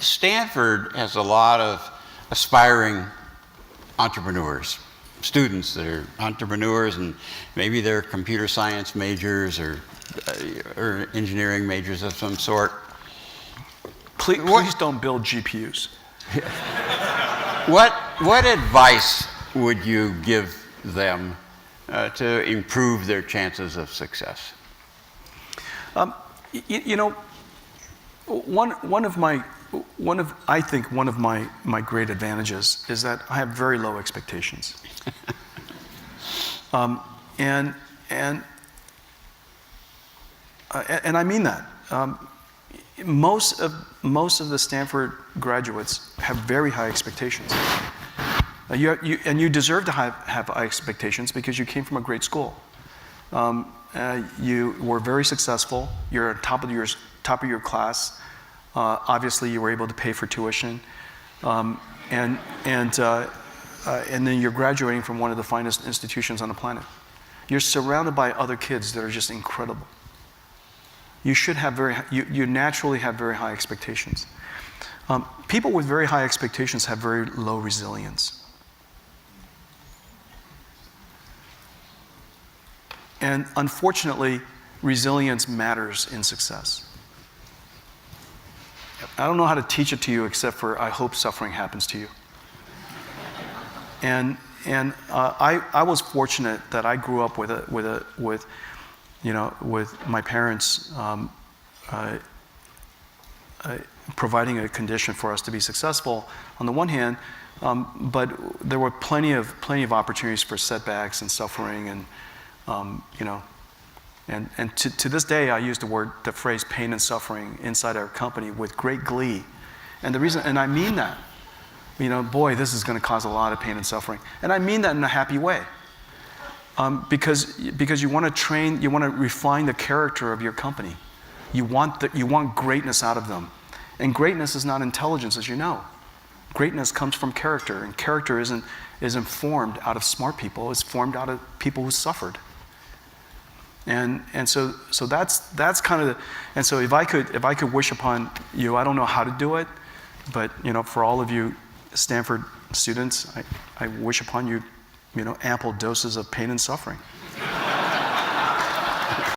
Stanford has a lot of aspiring entrepreneurs, students that are entrepreneurs, and maybe they're computer science majors or engineering majors of some sort. Please don't build GPUs. What advice would you give them to improve their chances of success? You know, I think one of my great advantages is that I have very low expectations. And I mean that. Most of the Stanford graduates have very high expectations. And you deserve to have high expectations because you came from a great school. You were very successful. You're top of your class. Obviously, you were able to pay for tuition, and then you're graduating from one of the finest institutions on the planet. You're surrounded by other kids that are just incredible. You should have you naturally have very high expectations. People with very high expectations have very low resilience. And unfortunately, resilience matters in success. I don't know how to teach it to you except for I hope suffering happens to you. And I was fortunate that I grew up with my parents providing a condition for us to be successful on the one hand, but there were plenty of opportunities for setbacks and suffering, and and to this day I use the phrase pain and suffering inside our company with great glee, and the reason, and I mean that, boy, this is going to cause a lot of pain and suffering, and I mean that in a happy way. Because you want to train, you want to refine the character of your company. You want greatness out of them. And greatness is not intelligence, as you know. Greatness comes from character, and character isn't formed out of smart people. It's formed out of people who suffered. And so that's kind of and so if I could wish upon you, I don't know how to do it, but for all of you Stanford students, I wish upon you ample doses of pain and suffering.